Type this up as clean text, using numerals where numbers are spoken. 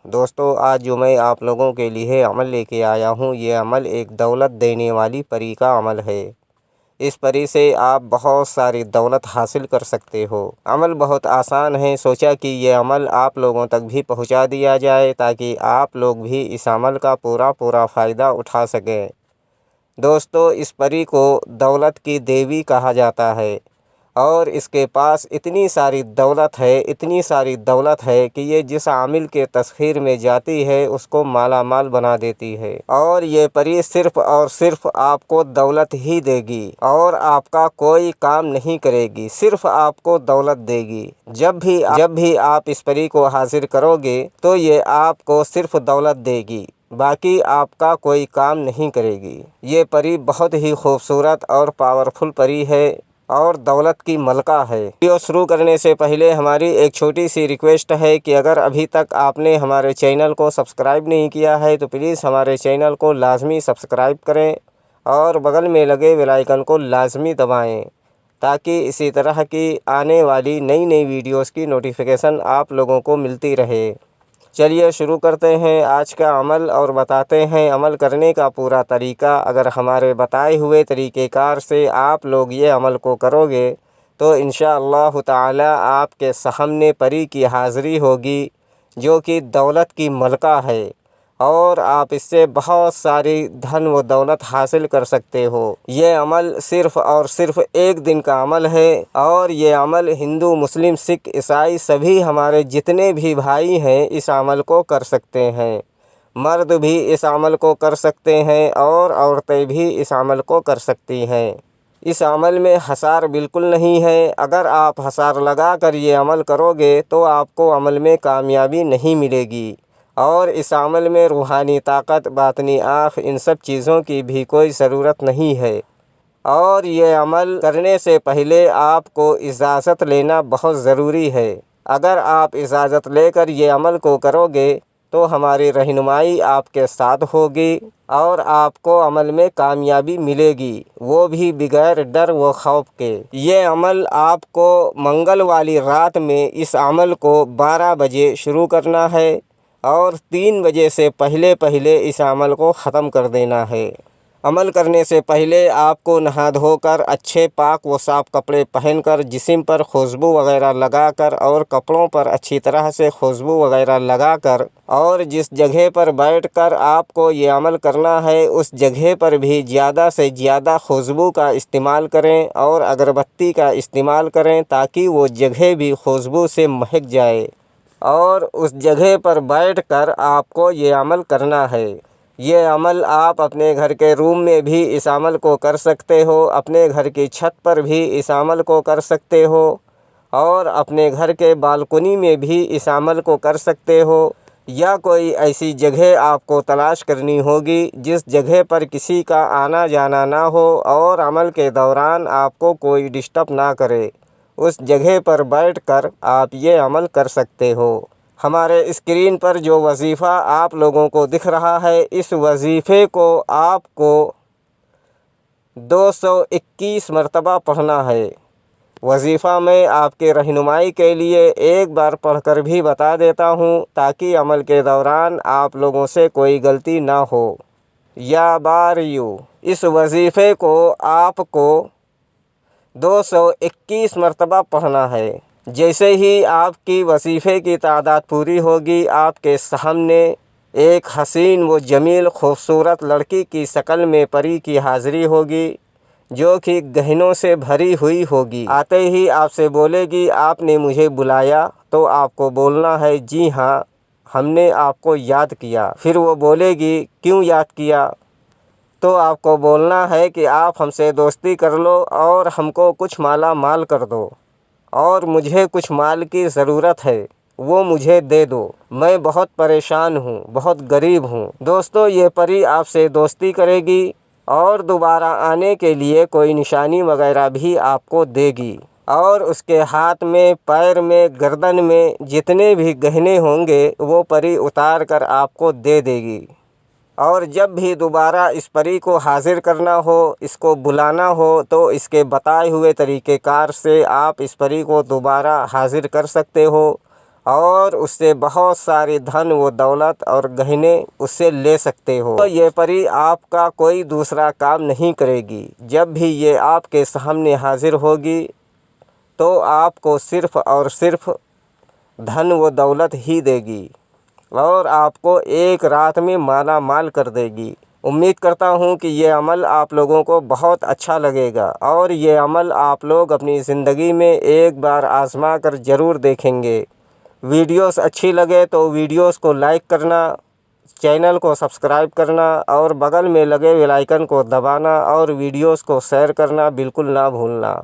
دوستو آج جو میں آپ لوگوں کے لیے عمل لے کے آیا ہوں، یہ عمل ایک دولت دینے والی پری کا عمل ہے۔ اس پری سے آپ بہت ساری دولت حاصل کر سکتے ہو۔ عمل بہت آسان ہے، سوچا کہ یہ عمل آپ لوگوں تک بھی پہنچا دیا جائے تاکہ آپ لوگ بھی اس عمل کا پورا فائدہ اٹھا سکیں۔ دوستو اس پری کو دولت کی دیوی کہا جاتا ہے اور اس کے پاس اتنی ساری دولت ہے کہ یہ جس عامل کے تسخیر میں جاتی ہے اس کو مالا مال بنا دیتی ہے، اور یہ پری صرف اور صرف آپ کو دولت ہی دے گی اور آپ کا کوئی کام نہیں کرے گی، صرف آپ کو دولت دے گی۔ جب بھی آپ اس پری کو حاضر کرو گے تو یہ آپ کو صرف دولت دے گی، باقی آپ کا کوئی کام نہیں کرے گی۔ یہ پری بہت ہی خوبصورت اور پاورفل پری ہے اور دولت کی ملکہ ہے۔ ویڈیو شروع کرنے سے پہلے ہماری ایک چھوٹی سی ریکویسٹ ہے کہ اگر ابھی تک آپ نے ہمارے چینل کو سبسکرائب نہیں کیا ہے تو پلیز ہمارے چینل کو لازمی سبسکرائب کریں اور بغل میں لگے بیل آئیکن کو لازمی دبائیں تاکہ اسی طرح کی آنے والی نئی ویڈیوز کی نوٹیفیکیشن آپ لوگوں کو ملتی رہے۔ چلیے شروع کرتے ہیں آج کا عمل اور بتاتے ہیں عمل کرنے کا پورا طریقہ۔ اگر ہمارے بتائے ہوئے طریقہ کار سے آپ لوگ یہ عمل کو کرو گے تو انشاءاللہ تعالی آپ کے سامنے پری کی حاضری ہوگی جو کہ دولت کی ملکہ ہے اور آپ اس سے بہت ساری دھن و دولت حاصل کر سکتے ہو۔ یہ عمل صرف اور صرف ایک دن کا عمل ہے اور یہ عمل ہندو، مسلم، سکھ، عیسائی سبھی ہمارے جتنے بھی بھائی ہیں اس عمل کو کر سکتے ہیں۔ مرد بھی اس عمل کو کر سکتے ہیں اور عورتیں بھی اس عمل کو کر سکتی ہیں۔ اس عمل میں حصار بالکل نہیں ہے۔ اگر آپ حصار لگا کر یہ عمل کرو گے تو آپ کو عمل میں کامیابی نہیں ملے گی اور اس عمل میں روحانی طاقت، باطنی آنکھ، ان سب چیزوں کی بھی کوئی ضرورت نہیں ہے۔ اور یہ عمل کرنے سے پہلے آپ کو اجازت لینا بہت ضروری ہے۔ اگر آپ اجازت لے کر یہ عمل کو کرو گے تو ہماری رہنمائی آپ کے ساتھ ہوگی اور آپ کو عمل میں کامیابی ملے گی، وہ بھی بغیر ڈر و خوف کے۔ یہ عمل آپ کو منگل والی رات میں اس عمل کو 12 بجے شروع کرنا ہے اور 3 بجے سے پہلے اس عمل کو ختم کر دینا ہے۔ عمل کرنے سے پہلے آپ کو نہا دھو کر اچھے پاک و صاف کپڑے پہن کر جسم پر خوشبو وغیرہ لگا کر اور کپڑوں پر اچھی طرح سے خوشبو وغیرہ لگا کر اور جس جگہ پر بیٹھ کر آپ کو یہ عمل کرنا ہے اس جگہ پر بھی زیادہ سے زیادہ خوشبو کا استعمال کریں اور اگربتی کا استعمال کریں تاکہ وہ جگہ بھی خوشبو سے مہک جائے، اور اس جگہ پر بیٹھ کر آپ کو یہ عمل کرنا ہے۔ یہ عمل آپ اپنے گھر کے روم میں بھی اس عمل کو کر سکتے ہو، اپنے گھر کی چھت پر بھی اس عمل کو کر سکتے ہو اور اپنے گھر کے بالکنی میں بھی اس عمل کو کر سکتے ہو، یا کوئی ایسی جگہ آپ کو تلاش کرنی ہوگی جس جگہ پر کسی کا آنا جانا نہ ہو اور عمل کے دوران آپ کو کوئی ڈسٹرب نہ کرے، اس جگہ پر بیٹھ کر آپ یہ عمل کر سکتے ہو۔ ہمارے اسکرین پر جو وظیفہ آپ لوگوں کو دکھ رہا ہے اس وظیفے کو آپ کو 221 مرتبہ پڑھنا ہے۔ وظیفہ میں آپ کے رہنمائی کے لیے ایک بار پڑھ کر بھی بتا دیتا ہوں تاکہ عمل کے دوران آپ لوگوں سے کوئی غلطی نہ ہو۔ یا باریو، اس وظیفے کو آپ کو 221 مرتبہ پڑھنا ہے۔ جیسے ہی آپ کی وظیفے کی تعداد پوری ہوگی آپ کے سامنے ایک حسین و جمیل خوبصورت لڑکی کی شکل میں پری کی حاضری ہوگی جو کہ گہنوں سے بھری ہوئی ہوگی۔ آتے ہی آپ سے بولے گی آپ نے مجھے بلایا؟ تو آپ کو بولنا ہے جی ہاں ہم نے آپ کو یاد کیا۔ پھر وہ بولے گی کیوں یاد کیا؟ تو آپ کو بولنا ہے کہ آپ ہم سے دوستی کر لو اور ہم کو کچھ مالا مال کر دو، اور مجھے کچھ مال کی ضرورت ہے وہ مجھے دے دو، میں بہت پریشان ہوں، بہت غریب ہوں۔ دوستو یہ پری آپ سے دوستی کرے گی اور دوبارہ آنے کے لیے کوئی نشانی وغیرہ بھی آپ کو دے گی، اور اس کے ہاتھ میں، پیر میں، گردن میں جتنے بھی گہنے ہوں گے وہ پری اتار کر آپ کو دے دے گی، اور جب بھی دوبارہ اس پری کو حاضر کرنا ہو، اس کو بلانا ہو تو اس کے بتائے ہوئے طریقہ کار سے آپ اس پری کو دوبارہ حاضر کر سکتے ہو اور اس سے بہت ساری دھن و دولت اور گہنے اس سے لے سکتے ہو۔ تو یہ پری آپ کا کوئی دوسرا کام نہیں کرے گی۔ جب بھی یہ آپ کے سامنے حاضر ہوگی تو آپ کو صرف اور صرف دھن و دولت ہی دے گی اور آپ کو ایک رات میں مالا مال کر دے گی۔ امید کرتا ہوں کہ یہ عمل آپ لوگوں کو بہت اچھا لگے گا اور یہ عمل آپ لوگ اپنی زندگی میں ایک بار آزما کر ضرور دیکھیں گے۔ ویڈیوز اچھی لگے تو ویڈیوز کو لائک کرنا، چینل کو سبسکرائب کرنا اور بغل میں لگے بیل آئیکن کو دبانا اور ویڈیوز کو شیئر کرنا بالکل نہ بھولنا۔